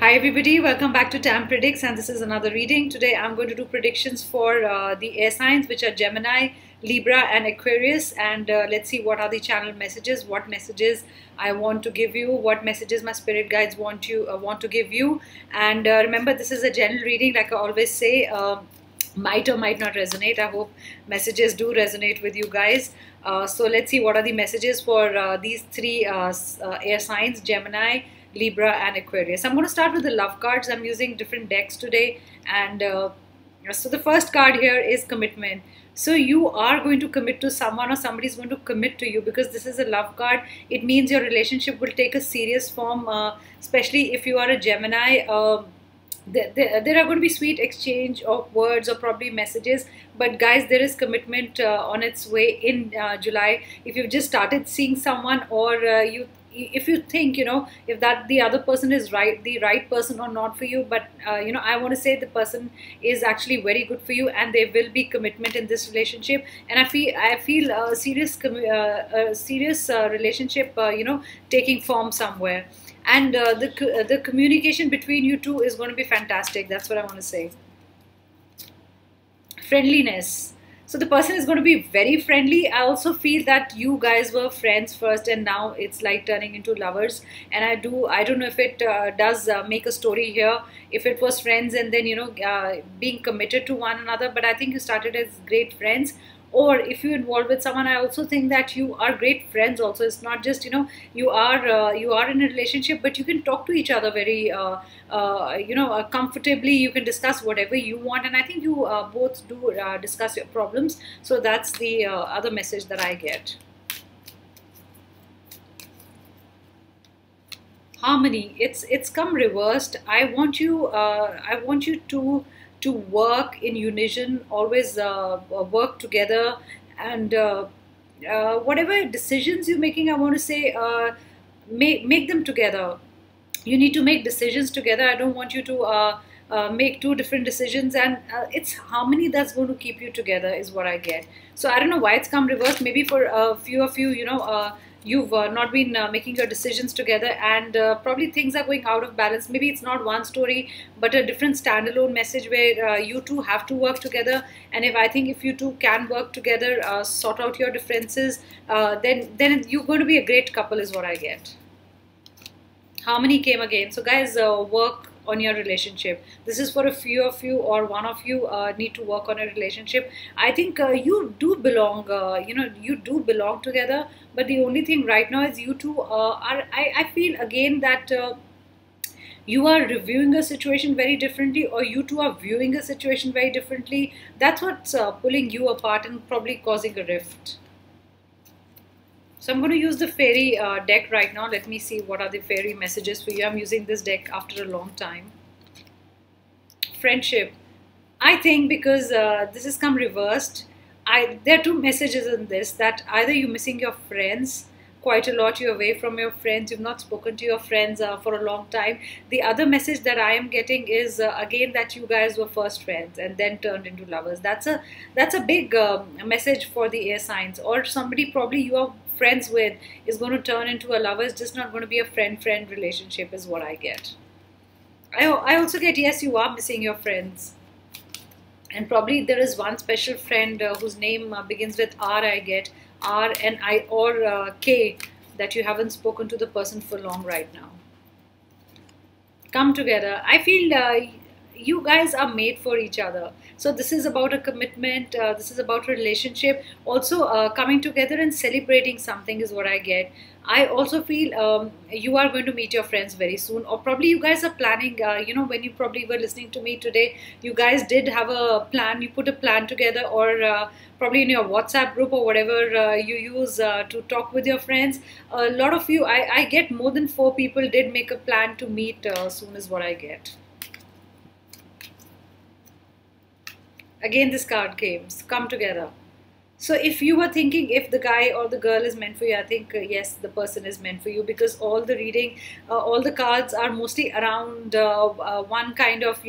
Hi everybody, welcome back to Tam Predicts, and this is another reading. Today I'm going to do predictions for the air signs, which are Gemini, Libra and Aquarius, and let's see what are the channel messages, what messages I want to give you, what messages my spirit guides want to give you. And remember, this is a general reading, like I always say. Might or might not resonate. I hope messages do resonate with you guys. So let's see what are the messages for these three air signs, Gemini, Libra and Aquarius. I'm going to start with the love cards. I'm using different decks today, and so the first card here is commitment. So you are going to commit to someone, or somebody is going to commit to you, because this is a love card. It means your relationship will take a serious form, especially if you are a Gemini. There are going to be sweet exchange of words or probably messages, but guys, there is commitment on its way in July. If you've just started seeing someone, or if you think, if that the other person is the right person or not for you, but I want to say the person is actually very good for you, and there will be commitment in this relationship. And I feel a serious relationship taking form somewhere. And the communication between you two is going to be fantastic. That's what I want to say. Friendliness. So the person is going to be very friendly. I also feel that you guys were friends first, and now it's like turning into lovers. And I don't know if it does make a story here, if it was friends and then being committed to one another. But I think you started as great friends. Or if you involved with someone, I also think that you are great friends also. It's not just, you are in a relationship, but you can talk to each other very, comfortably. You can discuss whatever you want. And I think you both do discuss your problems. So that's the other message that I get. Harmony. It's come reversed. I want you to work in unison, always work together, and whatever decisions you're making, I want to say, make them together. You need to make decisions together. I don't want you to make two different decisions, and it's harmony that's going to keep you together is what I get. So I don't know why it's come reversed. Maybe for a few of you, you've not been making your decisions together, and probably things are going out of balance. Maybe it's not one story, but a different standalone message where you two have to work together. And if you two can work together, sort out your differences, then you're going to be a great couple is what I get. Harmony came again. So guys, work on your relationship. This is for a few of you, or one of you need to work on a relationship. I think you do belong, you do belong together, but the only thing right now is you two I feel again that you are reviewing a situation very differently, or you two are viewing a situation very differently. That's what's pulling you apart and probably causing a rift. So I'm going to use the fairy deck right now. Let me see what are the fairy messages for you. I'm using this deck after a long time. Friendship. I think because this has come reversed, there are two messages in this, that either you're missing your friends quite a lot, you're away from your friends, you've not spoken to your friends for a long time. The other message that I am getting is again that you guys were first friends and then turned into lovers. That's a big message for the air signs, or somebody probably you are friends with is going to turn into a lover. It's just not going to be a friend-friend relationship is what I get. I also get, yes, you are missing your friends, and probably there is one special friend whose name begins with R. I get R and I, or K, that you haven't spoken to the person for long right now. Come together. I feel you guys are made for each other. So this is about a commitment, this is about a relationship. Also coming together and celebrating something is what I get. I also feel you are going to meet your friends very soon, or probably you guys are planning, when you probably were listening to me today, you guys did have a plan, you put a plan together, or probably in your WhatsApp group or whatever you use to talk with your friends. A lot of you, I get more than 4 people did make a plan to meet soon is what I get. Again, this card came, come together. So if you were thinking if the guy or the girl is meant for you, I think yes, the person is meant for you, because all the reading, all the cards are mostly around one kind of,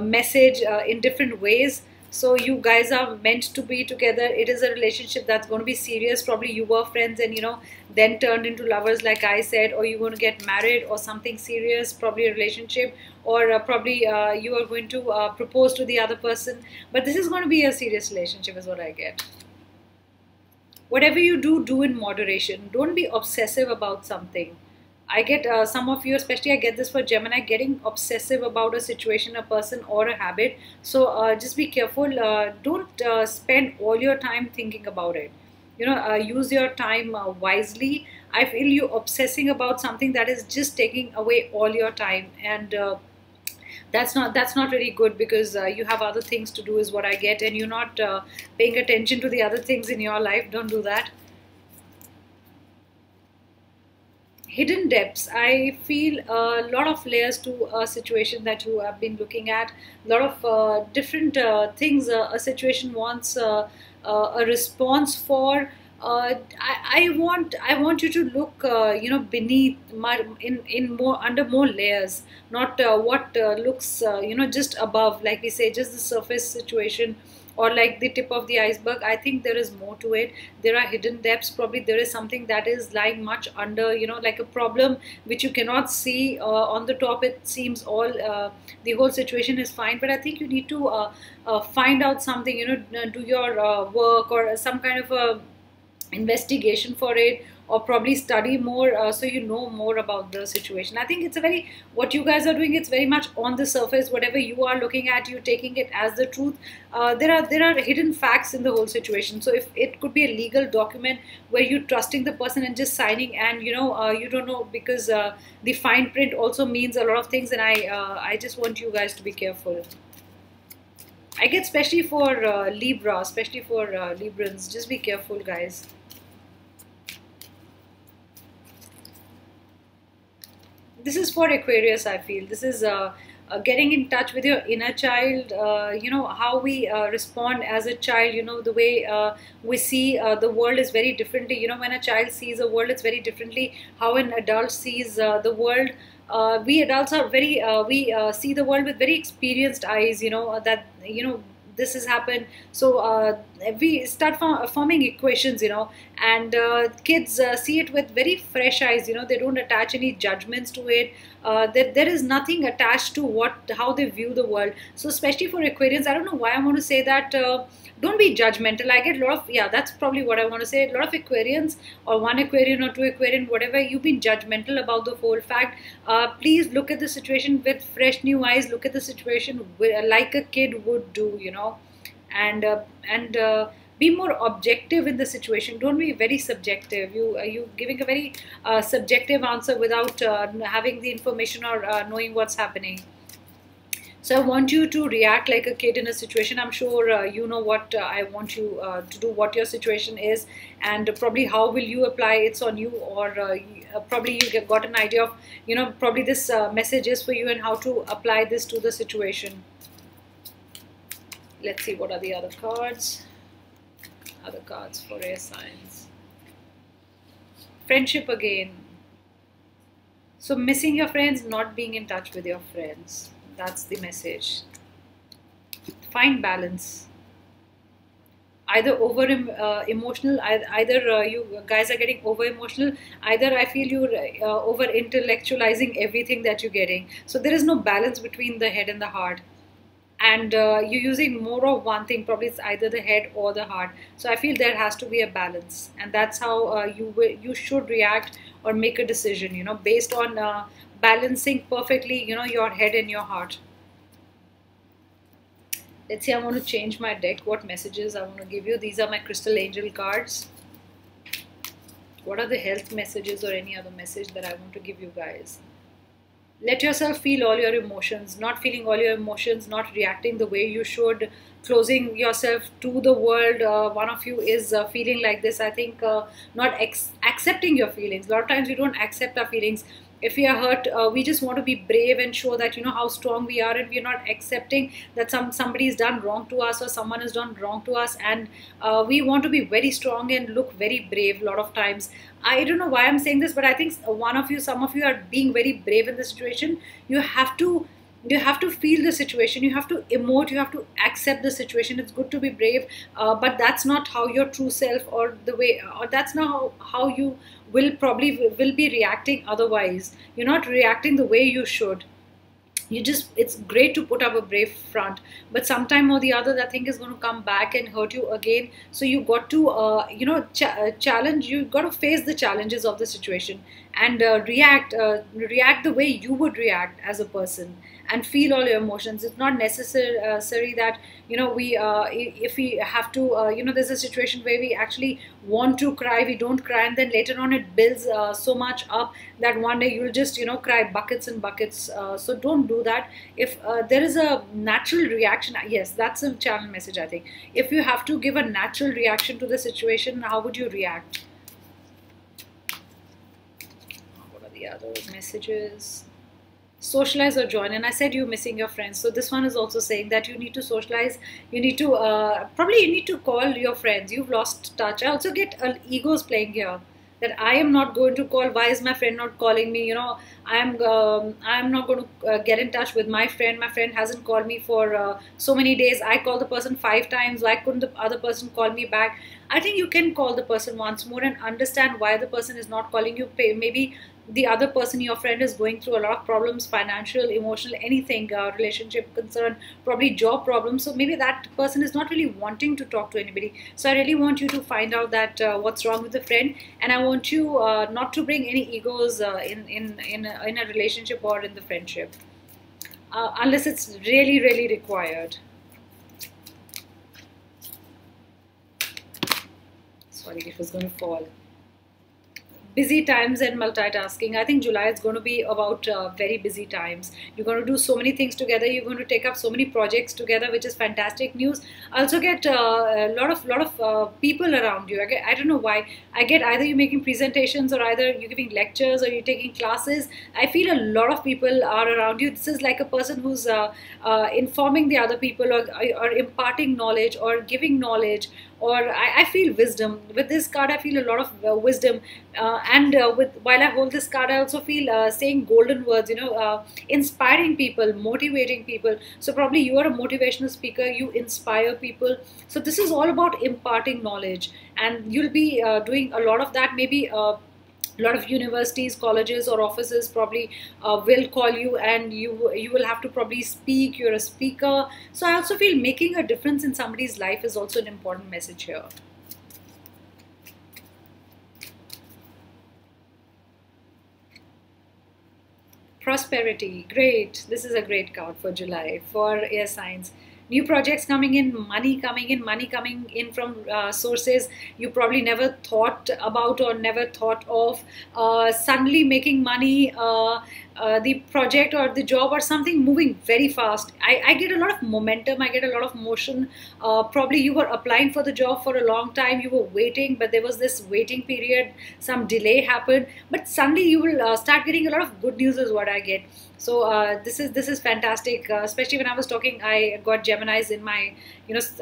message in different ways. So you guys are meant to be together. It is a relationship that's going to be serious. Probably you were friends and then turned into lovers, like I said, or you're going to get married or something serious, probably a relationship, or probably you are going to propose to the other person. But this is going to be a serious relationship is what I get. Whatever you do, do in moderation. Don't be obsessive about something. I get some of you, especially I get this for Gemini, getting obsessive about a situation, a person, or a habit. So just be careful. Don't spend all your time thinking about it. Use your time wisely. I feel you obsessing about something that is just taking away all your time, and that's not really good, because you have other things to do is what I get, and you're not paying attention to the other things in your life. Don't do that. Hidden depths. I feel a lot of layers to a situation that you have been looking at. A lot of different things a situation wants a response for. I want you to look beneath in more, under more layers, not what looks just above, like we say, just the surface situation, or like the tip of the iceberg. I think there is more to it. There are hidden depths. Probably there is something that is lying much under, like a problem which you cannot see on the top. It seems all the whole situation is fine, but I think you need to find out something, do your work, or some kind of a investigation for it, or probably study more, so you know more about the situation. I think it's a very, what you guys are doing, it's very much on the surface. Whatever you are looking at, you taking it as the truth. There are hidden facts in the whole situation. So if it could be a legal document where you're trusting the person and just signing, and you don't know, because the fine print also means a lot of things, and I just want you guys to be careful. I get especially for Libra, especially for Librans, just be careful, guys. This is for Aquarius, I feel. This is getting in touch with your inner child, how we respond as a child, the way we see the world is very differently. When a child sees the world, it's very differently how an adult sees the world. We adults are very, we see the world with very experienced eyes, that, this has happened. So we start forming equations, and kids see it with very fresh eyes. They don't attach any judgments to it. There is nothing attached to how they view the world. So especially for Aquarians, I don't know why I want to say that. Don't be judgmental. I get a lot of, yeah, that's probably what I want to say. A lot of Aquarians, or one Aquarian or two Aquarian, whatever, you've been judgmental about the whole fact. Please look at the situation with fresh new eyes. Look at the situation like a kid would do, and be more objective in the situation. Don't be very subjective. You giving a very subjective answer without having the information, or knowing what's happening. So I want you to react like a kid in a situation. I'm sure you know what I want you to do, what your situation is, and probably how will you apply it's on you, or probably you got an idea of, probably this message is for you, and how to apply this to the situation. Let's see, what are the other cards? Other cards for air signs. Friendship again. So missing your friends, not being in touch with your friends. That's the message. Find balance. Either over emotional, either you guys are getting over emotional, either I feel you're over intellectualizing everything that you're getting. So there is no balance between the head and the heart. And you're using more of one thing. Probably it's either the head or the heart. So I feel there has to be a balance, and that's how you should react or make a decision, based on balancing perfectly, your head and your heart. Let's see, I want to change my deck. What messages I want to give you? These are my crystal angel cards. What are the health messages or any other message that I want to give you guys? Let yourself feel all your emotions. Not feeling all your emotions, not reacting the way you should, closing yourself to the world. One of you is feeling like this. I think not accepting your feelings. A lot of times we don't accept our feelings. If we are hurt, we just want to be brave and show that, how strong we are, and we're not accepting that somebody has done wrong to us, or someone has done wrong to us, and we want to be very strong and look very brave a lot of times. I don't know why I'm saying this, but I think some of you are being very brave in this situation. You have to you have to feel the situation, you have to emote, you have to accept the situation. It's good to be brave, but that's not how your true self, or the way, or that's not how you will be reacting. Otherwise you're not reacting the way you should. You just, it's great to put up a brave front, but sometime or the other that thing is going to come back and hurt you again. So you got to challenge, you got to face the challenges of the situation, and react the way you would react as a person, and feel all your emotions. It's not necessary that if we have to, there's a situation where we actually want to cry, we don't cry, and then later on it builds so much up that one day you'll just cry buckets and buckets. So don't do that. If there is a natural reaction, yes, that's a channel message, I think. If you have to give a natural reaction to the situation, how would you react? What are the other messages? Socialize or join. And I said you're missing your friends, so this one is also saying that you need to socialize. You need to probably you need to call your friends. You've lost touch. I also get egos playing here, that I am not going to call. Why is my friend not calling me? I'm not going to get in touch with my friend. My friend hasn't called me for so many days. I called the person 5 times. Why couldn't the other person call me back? I think you can call the person once more and understand why the person is not calling you. Maybe the other person, your friend, is going through a lot of problems, financial, emotional, anything, relationship concern, probably job problems. So maybe that person is not really wanting to talk to anybody. So I really want you to find out that what's wrong with the friend, and I want you not to bring any egos in a relationship or in the friendship, unless it's really, really required. Sorry, it was going to fall. Busy times and multitasking. I think July is going to be about very busy times. You're going to do so many things together. You're going to take up so many projects together, which is fantastic news. I also get a lot of people around you. I don't know why. I get either you're making presentations, or either you're giving lectures, or you're taking classes. I feel a lot of people are around you. This is like a person who's informing the other people, or imparting knowledge, or giving knowledge, or I feel wisdom. With this card, I feel a lot of wisdom. While I hold this card, I also feel saying golden words, inspiring people, motivating people. So probably you are a motivational speaker, you inspire people. So this is all about imparting knowledge, and you'll be doing a lot of that. Maybe a lot of universities, colleges, or offices probably will call you, and you will have to probably speak. You're a speaker. So I also feel making a difference in somebody's life is also an important message here. Prosperity, great. This is a great card for July for air signs. New projects coming in, money coming in, money coming in from sources you probably never thought about or never thought of. Suddenly making money, the project or the job or something moving very fast. I get a lot of momentum, I get a lot of motion. Probably you were applying for the job for a long time, you were waiting, but there was this waiting period, some delay happened, but suddenly you will start getting a lot of good news is what I get. So this is fantastic, especially when I was talking, I got Geminis in my,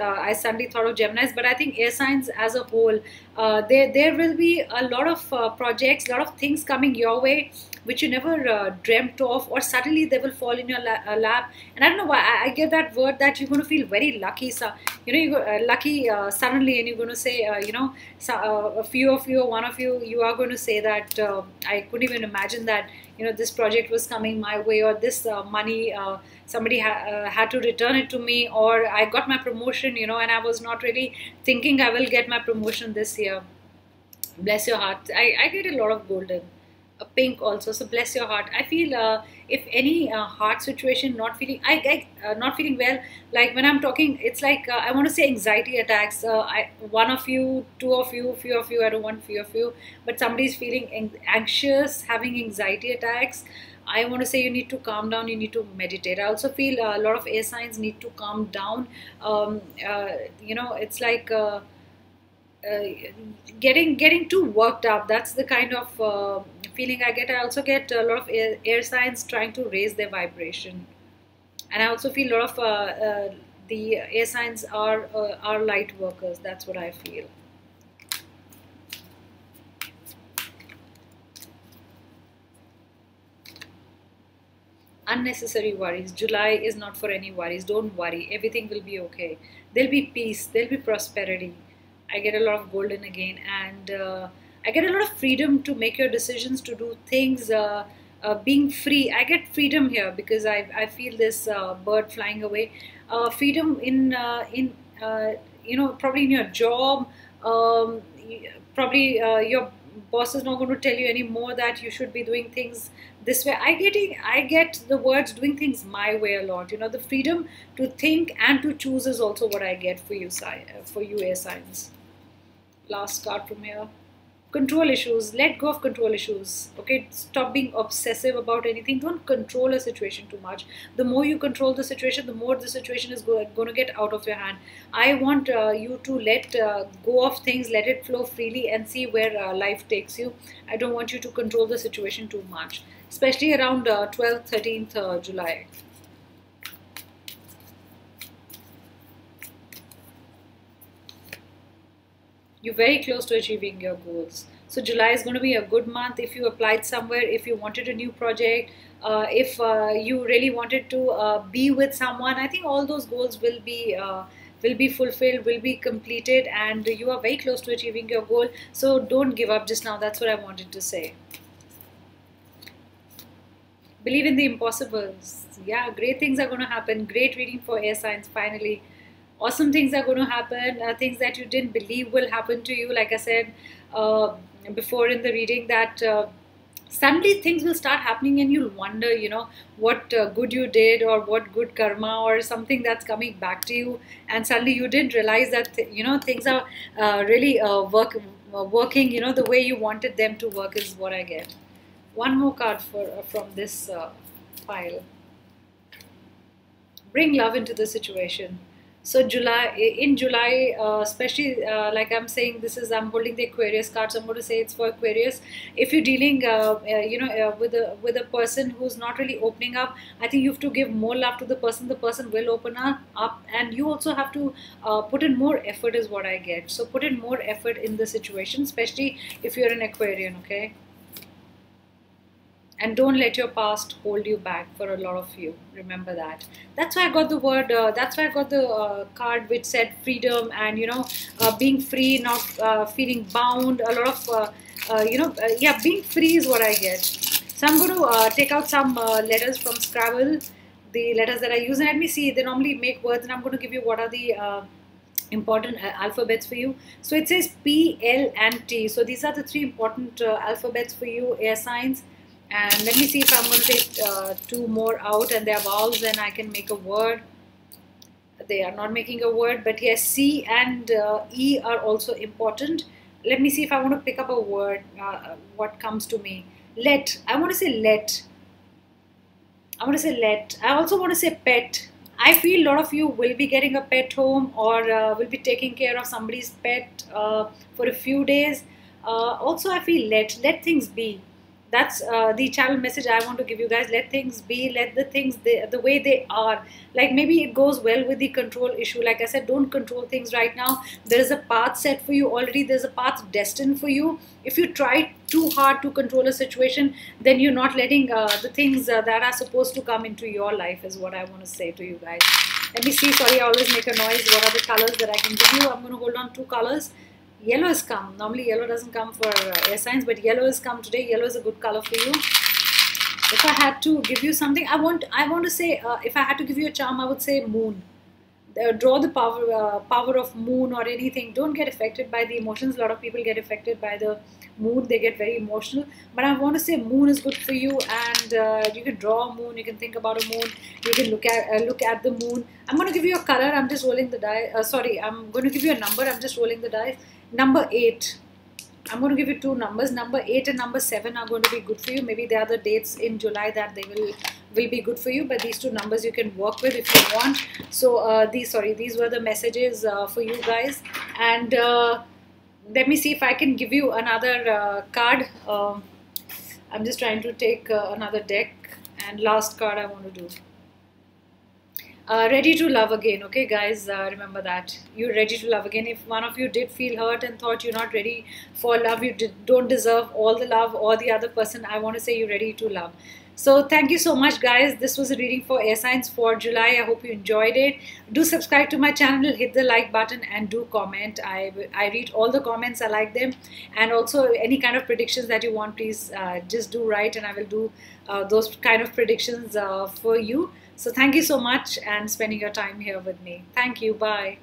I suddenly thought of Geminis, but I think air signs as a whole, there will be a lot of projects, a lot of things coming your way, which you never dreamt of, or suddenly they will fall in your lap. And I don't know why I get that word, that you're going to feel very lucky. So you go, lucky suddenly, and you're going to say, so, a few of you, or one of you, you are going to say that I couldn't even imagine that this project was coming my way, or this money somebody had to return it to me, or I got my promotion, and I was not really thinking I will get my promotion this year. Bless your heart. I get a lot of golden, a pink also. So bless your heart. I feel if any heart situation not feeling, not feeling well, like when I'm talking, it's like I want to say anxiety attacks. One of you, two of you, few of you. I don't want few of you, but somebody's feeling anxious, having anxiety attacks. I want to say you need to calm down, you need to meditate. I also feel a lot of air signs need to calm down. It's like getting too worked up. That's the kind of feeling I get. I also get a lot of air signs trying to raise their vibration, and I also feel a lot of the air signs are light workers. That's what I feel. unnecessary worries. July is not for any worries. Don't worry, everything will be okay. There'll be peace, there'll be prosperity. I get a lot of golden again, and I get a lot of freedom to make your decisions, to do things. Being free, I get freedom here because I feel this bird flying away. Freedom probably in your job. Probably your boss is not going to tell you anymore that you should be doing things this way. I get the words doing things my way a lot. The freedom to think and to choose is also what I get for you, air signs. Last card from here. Control issues. Let go of control issues. Okay, stop being obsessive about anything. Don't control a situation too much. The more you control the situation, the more the situation is going to get out of your hand. I want you to let go of things, let it flow freely, and see where life takes you. I don't want you to control the situation too much, especially around 12th, 13th July. You're very close to achieving your goals. So July is going to be a good month if you applied somewhere, if you wanted a new project, if you really wanted to be with someone. I think all those goals will be fulfilled, will be completed, and you are very close to achieving your goal. So don't give up just now. That's what I wanted to say. Believe in the impossibles. Yeah, great things are going to happen. Great reading for air signs finally. Awesome things are going to happen, things that you didn't believe will happen to you. Like I said before in the reading, that suddenly things will start happening and you'll wonder, what good you did, or what good karma or something that's coming back to you, and suddenly you didn't realize that things are really working the way you wanted them to work, is what I get. One more card from this pile. Bring love into the situation. So in July, especially like I'm saying, I'm holding the Aquarius card, so I'm going to say it's for Aquarius. If you're dealing, with a person who's not really opening up, I think you have to give more love to the person. The person will open up, and you also have to put in more effort, is what I get. So put in more effort in the situation, especially if you're an Aquarian, okay? And don't let your past hold you back for a lot of you. Remember that. That's why I got the word, that's why I got the card which said freedom, and, being free, not feeling bound. A lot of, yeah, being free is what I get. So I'm going to take out some letters from Scrabble, the letters that I use. And let me see, they normally make words, and I'm going to give you what are the important alphabets for you. So it says P, L, and T. So these are the three important alphabets for you, air signs. And let me see if I'm going to take two more out, and they are vowels, and I can make a word. They are not making a word, but yes, C and E are also important. Let me see if I want to pick up a word, what comes to me. Let. I want to say let. I want to say let. I also want to say pet. I feel a lot of you will be getting a pet home, or will be taking care of somebody's pet for a few days. Also, I feel let things be. That's the channel message I want to give you guys. Let things be. Let the things the way they are. Like maybe it goes well with the control issue. Like I said, don't control things right now. There is a path set for you already. There's a path destined for you. If you try too hard to control a situation, then you're not letting the things that are supposed to come into your life, is what I want to say to you guys. Let me see. Sorry, I always make a noise. What are the colors that I can give you? I'm going to hold on two colors. Yellow has come. Normally yellow doesn't come for air signs, but yellow has come today. Yellow is a good color for you. If I had to give you something, I want to say, if I had to give you a charm, I would say moon. Draw the power of moon or anything. Don't get affected by the emotions. A lot of people get affected by the moon. They get very emotional. But I want to say moon is good for you, and you can draw a moon. You can think about a moon. You can look at the moon. I'm going to give you a color. I'm just rolling the die. Sorry, I'm going to give you a number. I'm just rolling the dice. Number 8. I'm going to give you two numbers. Number 8 and number 7 are going to be good for you. Maybe there are the dates in July that they will be good for you. But these two numbers you can work with if you want. So these were the messages for you guys. And let me see if I can give you another card. I'm just trying to take another deck. And last card I want to do. Ready to love again, okay guys, remember that you're ready to love again. If one of you did feel hurt and thought you're not ready for love, you don't deserve all the love or the other person, I want to say you're ready to love. So thank you so much, guys. This was a reading for air signs for July. I hope you enjoyed it. Do subscribe to my channel, hit the like button, and do comment. I read all the comments. I like them. And also any kind of predictions that you want, please just do write, and I will do those kind of predictions for you. So thank you so much and spending your time here with me. Thank you. Bye.